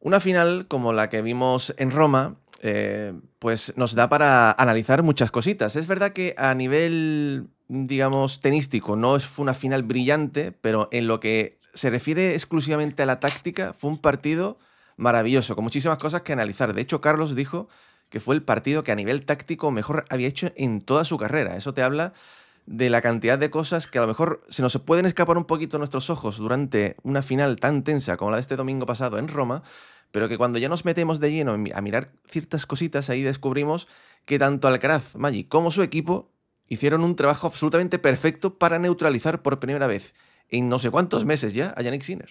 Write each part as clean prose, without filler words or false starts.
Una final como la que vimos en Roma, pues nos da para analizar muchas cositas. Es verdad que a nivel, digamos, tenístico fue una final brillante, pero en lo que se refiere exclusivamente a la táctica, fue un partido maravilloso, con muchísimas cosas que analizar. De hecho, Carlos dijo que fue el partido que a nivel táctico mejor había hecho en toda su carrera. Eso te habla de la cantidad de cosas que a lo mejor se nos pueden escapar un poquito a nuestros ojos durante una final tan tensa como la de este domingo pasado en Roma, pero que cuando ya nos metemos de lleno a mirar ciertas cositas, ahí descubrimos que tanto Alcaraz, Magic como su equipo hicieron un trabajo absolutamente perfecto para neutralizar por primera vez en no sé cuántos meses ya a Yannick Sinner.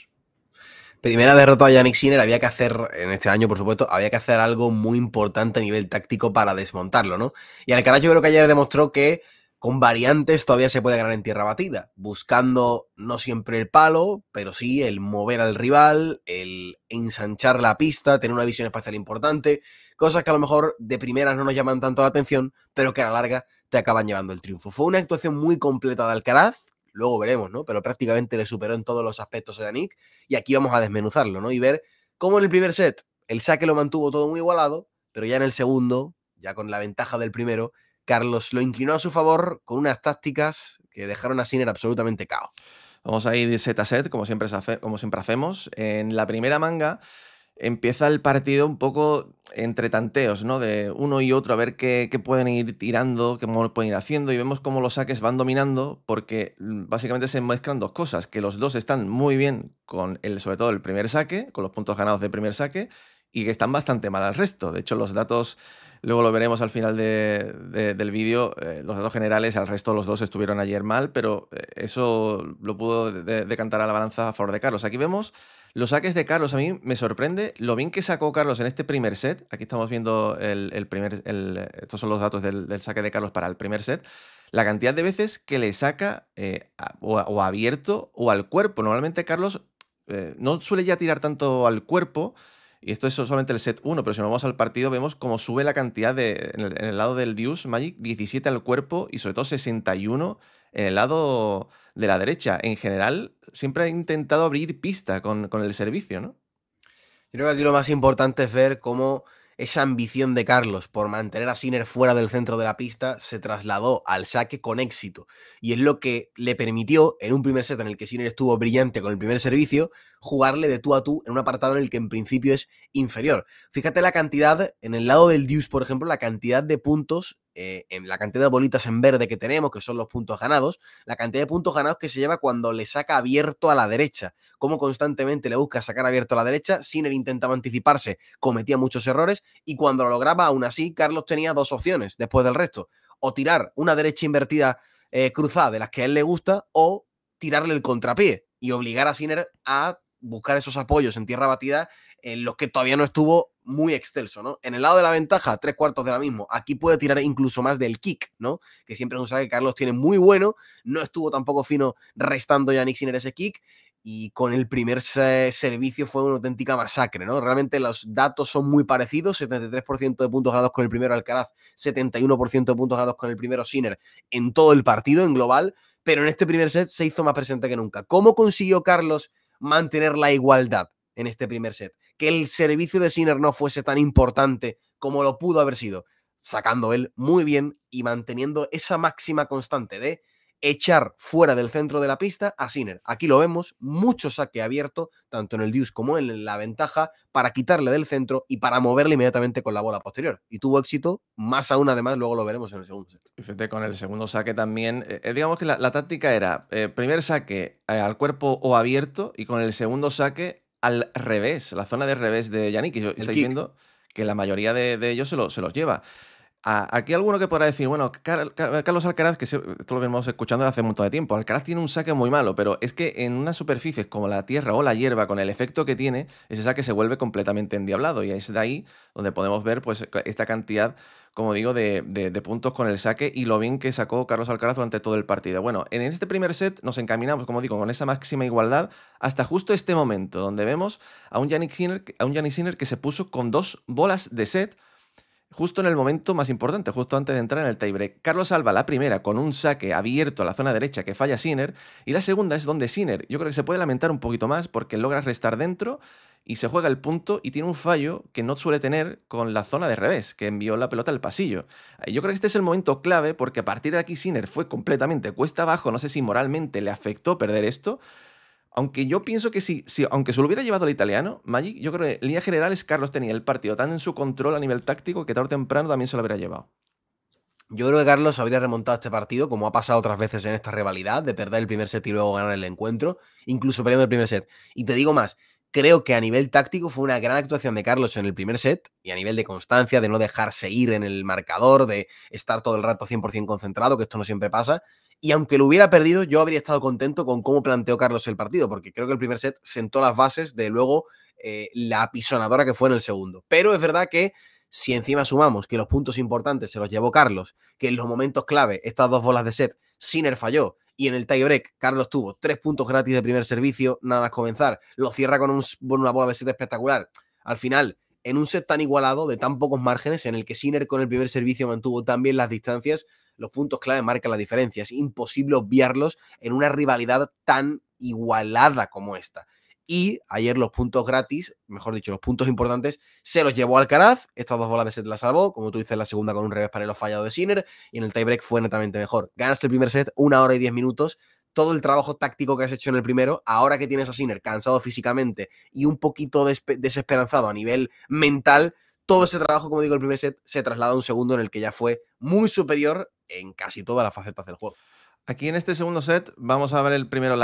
Primera derrota a Yannick Sinner, había que hacer, en este año por supuesto, había que hacer algo muy importante a nivel táctico para desmontarlo, ¿no? Y Alcaraz yo creo que ayer demostró que con variantes todavía se puede ganar en tierra batida, buscando no siempre el palo, pero sí el mover al rival, el ensanchar la pista, tener una visión espacial importante, cosas que a lo mejor de primeras no nos llaman tanto la atención, pero que a la larga te acaban llevando el triunfo. Fue una actuación muy completa de Alcaraz, luego veremos, ¿no? Pero prácticamente le superó en todos los aspectos a Yannick, y aquí vamos a desmenuzarlo, ¿no? Y ver cómo en el primer set el saque lo mantuvo todo muy igualado, pero ya en el segundo, ya con la ventaja del primero, Carlos lo inclinó a su favor con unas tácticas que dejaron a Sinner absolutamente cao. Vamos a ir set a set, como siempre hacemos. En la primera manga empieza el partido un poco entre tanteos, ¿no? De uno y otro, a ver qué pueden ir tirando, qué pueden ir haciendo, y vemos cómo los saques van dominando, porque básicamente se mezclan dos cosas, que los dos están muy bien con sobre todo el primer saque, con los puntos ganados del primer saque, y que están bastante mal al resto. De hecho, los datos, luego lo veremos al final del vídeo, los datos generales, al resto los dos estuvieron ayer mal, pero eso lo pudo decantar a la balanza a favor de Carlos. Aquí vemos los saques de Carlos. A mí me sorprende lo bien que sacó Carlos en este primer set. Aquí estamos viendo estos son los datos del saque de Carlos para el primer set. La cantidad de veces que le saca o abierto o al cuerpo. Normalmente Carlos no suele ya tirar tanto al cuerpo, y esto es solamente el set 1, pero si nos vamos al partido vemos cómo sube la cantidad en el lado del Deuce Magic, 17 al cuerpo y sobre todo 61 en el lado de la derecha. En general, siempre ha intentado abrir pista con el servicio, ¿no? Yo creo que aquí lo más importante es ver cómo esa ambición de Carlos por mantener a Sinner fuera del centro de la pista se trasladó al saque con éxito. Y es lo que le permitió, en un primer set en el que Sinner estuvo brillante con el primer servicio, jugarle de tú a tú en un apartado en el que en principio es inferior. Fíjate la cantidad, en el lado del Deuce, por ejemplo, la cantidad de puntos, en la cantidad de bolitas en verde que tenemos, que son los puntos ganados, la cantidad de puntos ganados que se lleva cuando le saca abierto a la derecha. Cómo constantemente le busca sacar abierto a la derecha, Sinner intentaba anticiparse, cometía muchos errores, y cuando lo lograba, aún así, Carlos tenía dos opciones después del resto: o tirar una derecha invertida cruzada de las que a él le gusta, o tirarle el contrapié y obligar a Sinner a buscar esos apoyos en tierra batida en los que todavía no estuvo muy excelso, ¿no? En el lado de la ventaja, tres cuartos de la misma. Aquí puede tirar incluso más del kick, ¿no? Que siempre es un saque que Carlos tiene muy bueno. No estuvo tampoco fino restando Yannick Sinner ese kick. Y con el primer servicio fue una auténtica masacre, ¿no? Realmente los datos son muy parecidos: 73% de puntos ganados con el primero Alcaraz, 71% de puntos ganados con el primero Sinner en todo el partido, en global, pero en este primer set se hizo más presente que nunca. ¿Cómo consiguió Carlos mantener la igualdad en este primer set? Que el servicio de Sinner no fuese tan importante como lo pudo haber sido, sacando él muy bien y manteniendo esa máxima constante de echar fuera del centro de la pista a Sinner. Aquí lo vemos, mucho saque abierto, tanto en el deuce como en la ventaja, para quitarle del centro y para moverle inmediatamente con la bola posterior. Y tuvo éxito, más aún además, luego lo veremos en el segundo set. Fíjate, con el segundo saque también, digamos que la táctica era primer saque al cuerpo o abierto, y con el segundo saque al revés, la zona de revés de Yannick. Y El estáis kick. viendo que la mayoría de ellos se los lleva. Aquí alguno que podrá decir, bueno, Carlos Alcaraz, que esto lo venimos escuchando desde hace un montón de tiempo, Alcaraz tiene un saque muy malo, pero es que en unas superficies como la tierra o la hierba, con el efecto que tiene, ese saque se vuelve completamente endiablado, y es de ahí donde podemos ver pues esta cantidad, como digo, de puntos con el saque y lo bien que sacó Carlos Alcaraz durante todo el partido. Bueno, en este primer set nos encaminamos, como digo, con esa máxima igualdad hasta justo este momento, donde vemos a un Yannick Sinner que se puso con dos bolas de set. justo en el momento más importante, justo antes de entrar en el tiebreak. Carlos salva la primera con un saque abierto a la zona derecha que falla Sinner, y la segunda es donde Sinner, yo creo que se puede lamentar un poquito más porque logra restar dentro y se juega el punto y tiene un fallo que no suele tener con la zona de revés, que envió la pelota al pasillo. Yo creo que este es el momento clave porque a partir de aquí Sinner fue completamente cuesta abajo, no sé si moralmente le afectó perder esto, aunque yo pienso que aunque se lo hubiera llevado el italiano, Magic, yo creo que en líneas generales Carlos tenía el partido tan en su control a nivel táctico que tarde o temprano también se lo habría llevado. Yo creo que Carlos habría remontado este partido, como ha pasado otras veces en esta rivalidad, de perder el primer set y luego ganar el encuentro, incluso perdiendo el primer set. Y te digo más, creo que a nivel táctico fue una gran actuación de Carlos en el primer set y a nivel de constancia, de no dejarse ir en el marcador, de estar todo el rato 100% concentrado, que esto no siempre pasa. Y aunque lo hubiera perdido, yo habría estado contento con cómo planteó Carlos el partido, porque creo que el primer set sentó las bases de luego la apisonadora que fue en el segundo. Pero es verdad que si encima sumamos que los puntos importantes se los llevó Carlos, que en los momentos clave, estas dos bolas de set, Sinner falló y en el tiebreak Carlos tuvo 3 puntos gratis de primer servicio, nada más comenzar, lo cierra con una bola de set espectacular. Al final, en un set tan igualado, de tan pocos márgenes, en el que Sinner con el primer servicio mantuvo tan bien las distancias, los puntos clave marcan la diferencia. Es imposible obviarlos en una rivalidad tan igualada como esta. Y ayer los puntos gratis, mejor dicho, los puntos importantes, se los llevó Alcaraz. Estas dos bolas de set las salvó, como tú dices, la segunda con un revés paralelo fallado de Sinner, y en el tiebreak fue netamente mejor. Ganas el primer set, 1 hora y 10 minutos. Todo el trabajo táctico que has hecho en el primero, ahora que tienes a Sinner cansado físicamente y un poquito desesperanzado a nivel mental, todo ese trabajo, como digo, el primer set se traslada a un segundo en el que ya fue muy superior en casi todas las facetas del juego. Aquí en este segundo set vamos a ver el primero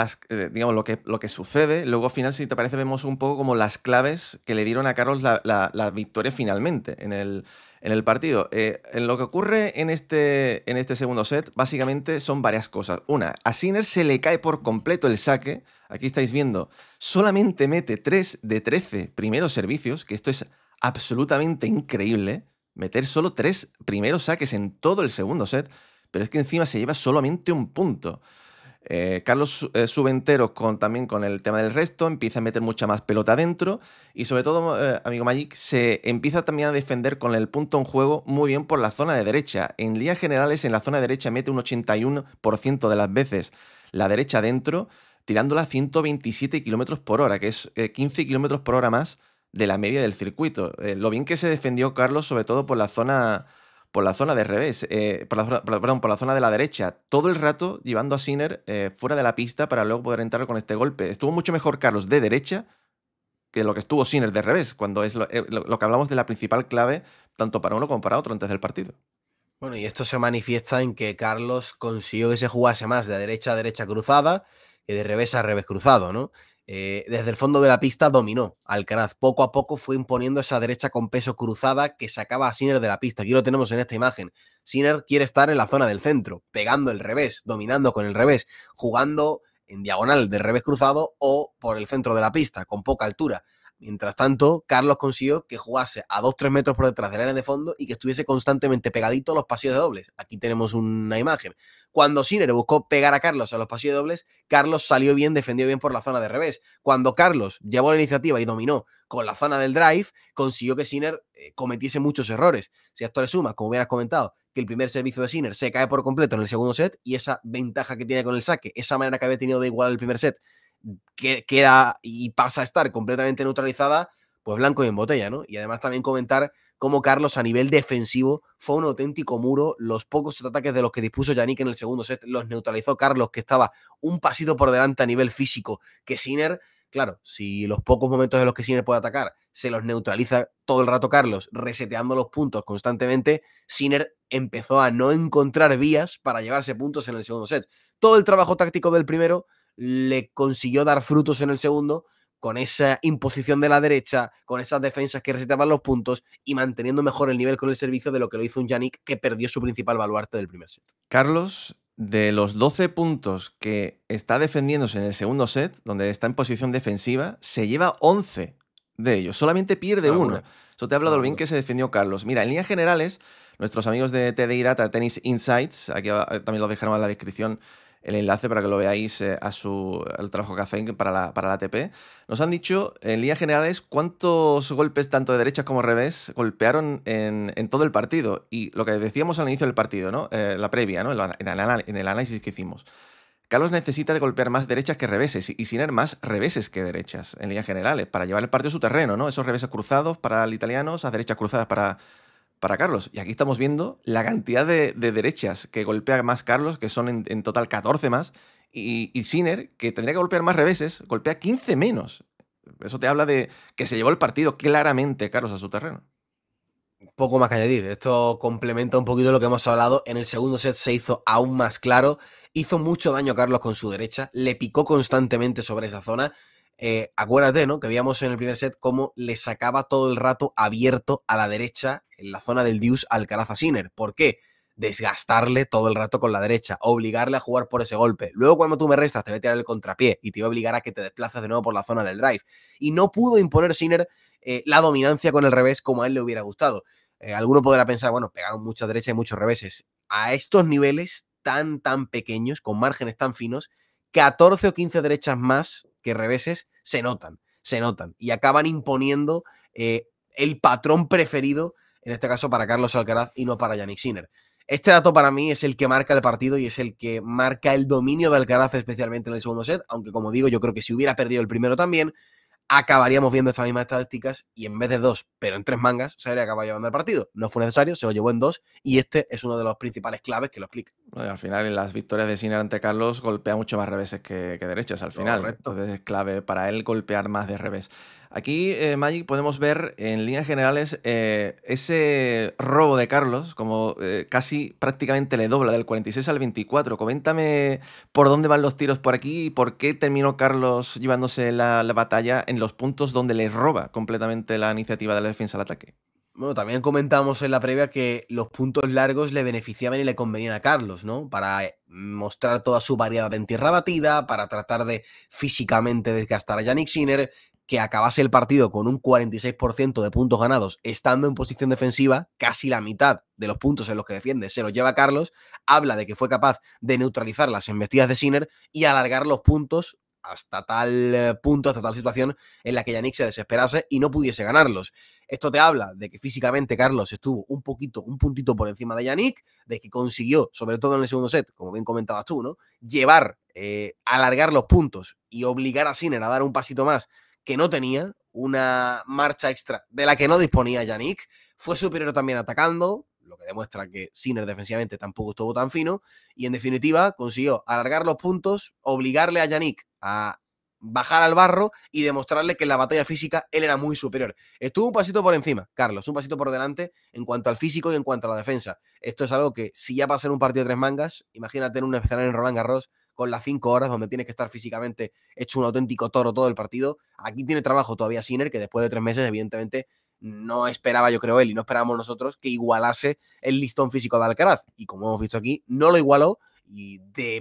digamos, lo que sucede. Luego, al final, si te parece, vemos un poco como las claves que le dieron a Carlos la victoria finalmente en el partido. En lo que ocurre en este segundo set, básicamente son varias cosas. Una, a Sinner se le cae por completo el saque. Aquí estáis viendo, solamente mete 3 de 13 primeros servicios, que esto es absolutamente increíble. Meter solo 3 primeros saques en todo el segundo set. Pero es que encima se lleva solamente un punto. Carlos sube entero también con el tema del resto, empieza a meter mucha más pelota adentro y sobre todo, amigo Magic, se empieza también a defender con el punto en juego muy bien por la zona de derecha. En líneas generales, en la zona derecha mete un 81% de las veces la derecha adentro, tirándola a 127 km por hora, que es 15 km por hora más de la media del circuito. Lo bien que se defendió Carlos, sobre todo por la zona de revés, por la zona de la derecha, todo el rato llevando a Sinner fuera de la pista para luego poder entrar con este golpe. Estuvo mucho mejor Carlos de derecha que lo que estuvo Sinner de revés, cuando es lo que hablamos de la principal clave, tanto para uno como para otro antes del partido. Bueno, y esto se manifiesta en que Carlos consiguió que se jugase más de derecha a derecha cruzada que de revés a revés cruzado, ¿no? Desde el fondo de la pista dominó Alcaraz. Poco a poco fue imponiendo esa derecha con peso cruzada que sacaba a Sinner de la pista. Aquí lo tenemos en esta imagen. Sinner quiere estar en la zona del centro, pegando el revés, dominando con el revés, jugando en diagonal de revés cruzado o por el centro de la pista, con poca altura. Mientras tanto, Carlos consiguió que jugase a 2-3 metros por detrás del área de fondo y que estuviese constantemente pegadito a los pasillos de dobles. Aquí tenemos una imagen. Cuando Sinner buscó pegar a Carlos a los pasillos de dobles, Carlos salió bien, defendió bien por la zona de revés. Cuando Carlos llevó la iniciativa y dominó con la zona del drive, consiguió que Sinner cometiese muchos errores. Si a esto le sumas, como hubieras comentado, que el primer servicio de Sinner se cae por completo en el segundo set y esa ventaja que tiene con el saque, esa manera que había tenido de igualar el primer set, queda y pasa a estar completamente neutralizada, pues blanco y en botella, ¿no? Y además también comentar cómo Carlos a nivel defensivo fue un auténtico muro. Los pocos ataques de los que dispuso Yannick en el segundo set los neutralizó Carlos, que estaba un pasito por delante a nivel físico que Sinner. Claro, si los pocos momentos en los que Sinner puede atacar se los neutraliza todo el rato Carlos, reseteando los puntos constantemente, Sinner empezó a no encontrar vías para llevarse puntos en el segundo set. Todo el trabajo táctico del primero le consiguió dar frutos en el segundo con esa imposición de la derecha, con esas defensas que reseteaban los puntos y manteniendo mejor el nivel con el servicio de lo que lo hizo un Yannick que perdió su principal baluarte del primer set. Carlos, de los 12 puntos que está defendiéndose en el segundo set, donde está en posición defensiva, se lleva 11 de ellos. Solamente pierde uno. Eso te habla de lo bien que se defendió Carlos. Mira, en líneas generales, nuestros amigos de TDI Data Tennis Insights, aquí también lo dejaron en la descripción, el enlace para que lo veáis al trabajo que hacen para la ATP. Nos han dicho, en líneas generales, cuántos golpes, tanto de derechas como revés, golpearon en todo el partido. Y lo que decíamos al inicio del partido, ¿no? La previa, ¿no? En el análisis que hicimos. Carlos necesita de golpear más derechas que reveses y Sinner más reveses que derechas, en líneas generales, para llevar el partido a su terreno, ¿no? Esos reveses cruzados para el italiano, esas derechas cruzadas para Carlos. Y aquí estamos viendo la cantidad de derechas que golpea más Carlos, que son en total 14 más, y Sinner, que tendría que golpear más reveses, golpea 15 menos. Eso te habla de que se llevó el partido claramente Carlos a su terreno. Poco más que añadir. Esto complementa un poquito lo que hemos hablado. En el segundo set se hizo aún más claro. Hizo mucho daño a Carlos con su derecha. Le picó constantemente sobre esa zona. Acuérdate, ¿no? Que veíamos en el primer set cómo le sacaba todo el rato abierto a la derecha en la zona del deuce Alcaraz a Sinner. ¿Por qué? Desgastarle todo el rato con la derecha, obligarle a jugar por ese golpe. Luego cuando tú me restas te voy a tirar el contrapié y te voy a obligar a que te desplaces de nuevo por la zona del drive. Y no pudo imponer Sinner la dominancia con el revés como a él le hubiera gustado. Alguno podrá pensar, bueno, pegaron mucha derecha y muchos reveses. A estos niveles tan pequeños, con márgenes tan finos, 14 o 15 derechas más que reveses se notan y acaban imponiendo el patrón preferido, en este caso para Carlos Alcaraz y no para Jannik Sinner. Este dato para mí es el que marca el partido y es el que marca el dominio de Alcaraz, especialmente en el segundo set, aunque como digo, yo creo que si hubiera perdido el primero también, acabaríamos viendo estas mismas estadísticas y en vez de 2, pero en 3 mangas, se habría acabado llevando el partido. No fue necesario, se lo llevó en 2 y este es uno de los principales claves que lo explica. Bueno, al final, en las victorias de Sinner ante Carlos, golpea mucho más reveses que derechas al final. Correcto. Entonces es clave para él golpear más de revés. Aquí, Magic, podemos ver en líneas generales ese robo de Carlos, como casi prácticamente le dobla del 46 al 24. Coméntame por dónde van los tiros por aquí y por qué terminó Carlos llevándose la batalla en los puntos donde le roba completamente la iniciativa de la defensa al ataque. Bueno, también comentamos en la previa que los puntos largos le beneficiaban y le convenían a Carlos, ¿no? Para mostrar toda su variedad en tierra batida, para tratar de físicamente desgastar a Jannik Sinner, que acabase el partido con un 46% de puntos ganados, estando en posición defensiva, casi la mitad de los puntos en los que defiende se los lleva Carlos, habla de que fue capaz de neutralizar las embestidas de Sinner y alargar los puntos hasta tal punto, hasta tal situación en la que Jannik se desesperase y no pudiese ganarlos. Esto te habla de que físicamente Carlos estuvo un puntito por encima de Jannik, de que consiguió, sobre todo en el segundo set, como bien comentabas tú, ¿no? Llevar, alargar los puntos y obligar a Sinner a dar un pasito más que no tenía, una marcha extra de la que no disponía Jannik. Fue superior también atacando, lo que demuestra que Sinner defensivamente tampoco estuvo tan fino, y en definitiva consiguió alargar los puntos, obligarle a Jannik a bajar al barro y demostrarle que en la batalla física él era muy superior. Estuvo un pasito por encima, Carlos, un pasito por delante en cuanto al físico y en cuanto a la defensa. Esto es algo que si ya va a ser un partido de 3 mangas, imagínate en un escenario en Roland Garros con las 5 horas donde tienes que estar físicamente hecho un auténtico toro todo el partido. Aquí tiene trabajo todavía Sinner, que después de 3 meses evidentemente no esperaba, yo creo él, y no esperábamos nosotros, que igualase el listón físico de Alcaraz. Y como hemos visto aquí, no lo igualó. Y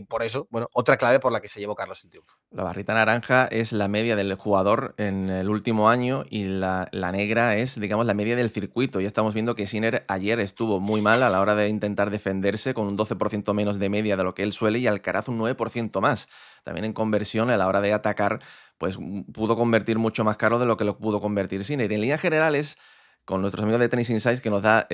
por eso, bueno, otra clave por la que se llevó Carlos el triunfo. La barrita naranja es la media del jugador en el último año y la negra es, digamos, la media del circuito. Ya estamos viendo que Sinner ayer estuvo muy mal a la hora de intentar defenderse, con un 12% menos de media de lo que él suele y Alcaraz un 9% más. También en conversión, a la hora de atacar, pues pudo convertir mucho más caro de lo que lo pudo convertir Sinner. En líneas generales, con nuestros amigos de Tennis Insights, que nos da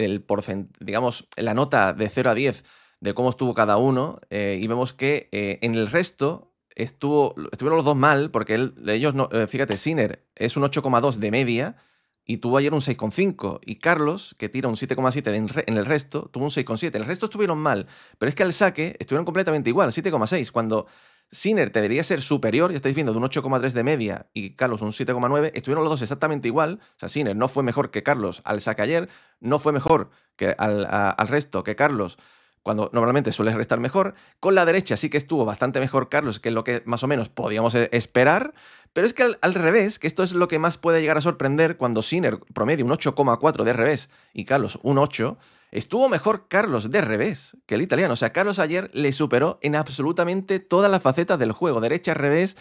digamos, la nota de 0 a 10 de cómo estuvo cada uno, y vemos que en el resto estuvieron los dos mal, porque ellos no, fíjate, Sinner es un 8,2 de media y tuvo ayer un 6,5. Y Carlos, que tira un 7,7 en el resto, tuvo un 6,7. El resto estuvieron mal, pero es que al saque estuvieron completamente igual, 7,6. Cuando Sinner debería ser superior, ya estáis viendo, de un 8,3 de media y Carlos un 7,9, estuvieron los dos exactamente igual. O sea, Sinner no fue mejor que Carlos al saque ayer, no fue mejor que al resto que Carlos cuando normalmente suele restar mejor. Con la derecha sí que estuvo bastante mejor Carlos, que es lo que más o menos podíamos esperar, pero es que al revés, que esto es lo que más puede llegar a sorprender, cuando Sinner promedia un 8,4 de revés y Carlos un 8, estuvo mejor Carlos de revés que el italiano. O sea, Carlos ayer le superó en absolutamente todas las facetas del juego, derecha, revés,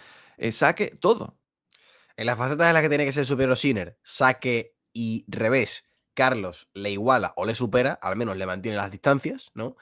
saque, todo. En las facetas en las que tiene que ser superior Sinner, saque y revés, Carlos le iguala o le supera, al menos le mantiene las distancias, ¿no?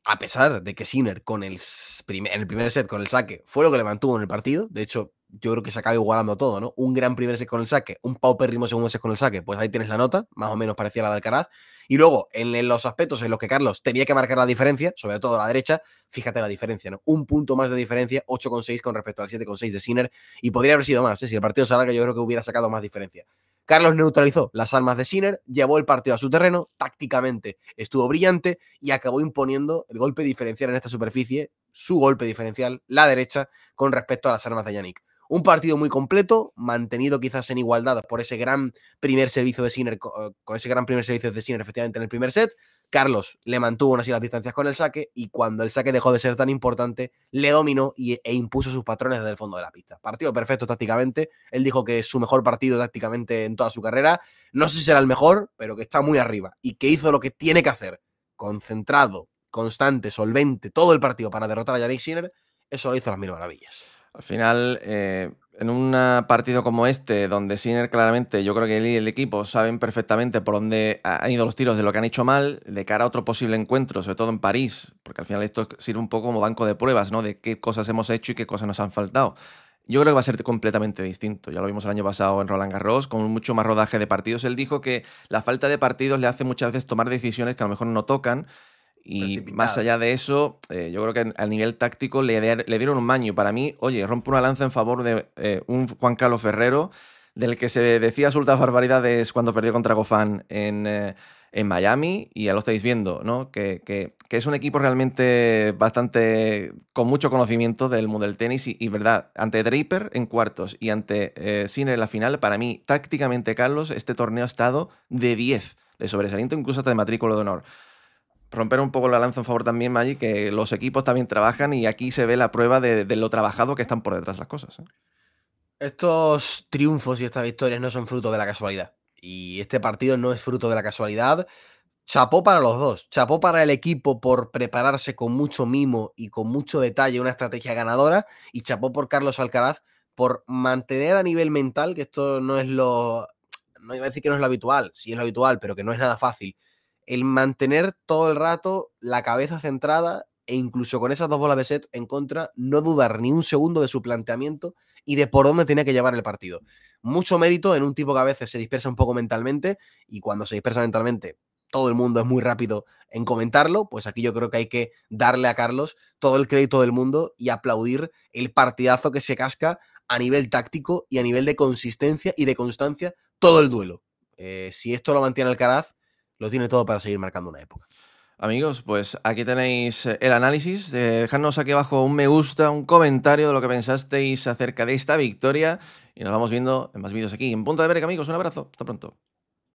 a pesar de que Sinner en el primer set con el saque fue lo que le mantuvo en el partido, de hecho, yo creo que se acaba igualando todo, ¿no? Un gran primer set con el saque, un paupérrimo segundo set con el saque, pues ahí tienes la nota, más o menos parecida a la de Alcaraz. Y luego, en los aspectos en los que Carlos tenía que marcar la diferencia, sobre todo a la derecha, fíjate la diferencia, ¿no? Un punto más de diferencia, 8,6 con respecto al 7,6 de Sinner, y podría haber sido más, ¿eh? Si el partido se alarga, yo creo que hubiera sacado más diferencia. Carlos neutralizó las armas de Sinner, llevó el partido a su terreno, tácticamente estuvo brillante y acabó imponiendo el golpe diferencial en esta superficie, su golpe diferencial, la derecha, con respecto a las armas de Yannick. Un partido muy completo, mantenido quizás en igualdad por ese gran primer servicio de Sinner, con ese gran primer servicio de Sinner efectivamente en el primer set. Carlos le mantuvo aún así las distancias con el saque y cuando el saque dejó de ser tan importante, le dominó e impuso sus patrones desde el fondo de la pista. Partido perfecto tácticamente. Él dijo que es su mejor partido tácticamente en toda su carrera. No sé si será el mejor, pero que está muy arriba y que hizo lo que tiene que hacer. Concentrado, constante, solvente, todo el partido para derrotar a Yannick Sinner. Eso lo hizo a las mil maravillas. Al final, en un partido como este, donde Sinner claramente, yo creo que él y el equipo saben perfectamente por dónde han ido los tiros de lo que han hecho mal, de cara a otro posible encuentro, sobre todo en París, porque al final esto sirve un poco como banco de pruebas, ¿no? De qué cosas hemos hecho y qué cosas nos han faltado. Yo creo que va a ser completamente distinto. Ya lo vimos el año pasado en Roland Garros, con mucho más rodaje de partidos. Él dijo que la falta de partidos le hace muchas veces tomar decisiones que a lo mejor no tocan y más Precipitado. allá de eso, yo creo que a nivel táctico le dieron un maño. Para mí, oye, rompe una lanza en favor de un Juan Carlos Ferrero, del que se decía absolutas barbaridades cuando perdió contra Gofán en Miami, y ya lo estáis viendo, ¿no? Que es un equipo realmente bastante con mucho conocimiento del mundo del tenis y verdad, ante Draper en cuartos y ante Sinner en la final, para mí, tácticamente, Carlos, este torneo ha estado de 10 de sobresaliente, incluso hasta de matrícula de honor. Romper un poco la lanza en favor también, Maggi, que los equipos también trabajan y aquí se ve la prueba de lo trabajado que están por detrás las cosas, ¿eh? Estos triunfos y estas victorias no son fruto de la casualidad. Y este partido no es fruto de la casualidad. Chapó para los dos. Chapó para el equipo por prepararse con mucho mimo y con mucho detalle una estrategia ganadora. Y chapó por Carlos Alcaraz por mantener a nivel mental, que esto no es lo... No iba a decir que no es lo habitual, sí es lo habitual, pero que no es nada fácil. El mantener todo el rato la cabeza centrada e incluso con esas dos bolas de set en contra, no dudar ni un segundo de su planteamiento y de por dónde tenía que llevar el partido. Mucho mérito en un tipo que a veces se dispersa un poco mentalmente y cuando se dispersa mentalmente todo el mundo es muy rápido en comentarlo, pues aquí yo creo que hay que darle a Carlos todo el crédito del mundo y aplaudir el partidazo que se casca a nivel táctico y a nivel de consistencia y de constancia todo el duelo. Si esto lo mantiene Alcaraz, lo tiene todo para seguir marcando una época. Amigos, pues aquí tenéis el análisis. Dejadnos aquí abajo un me gusta, un comentario de lo que pensasteis acerca de esta victoria y nos vamos viendo en más vídeos aquí en Punto de Break, amigos. Un abrazo. Hasta pronto.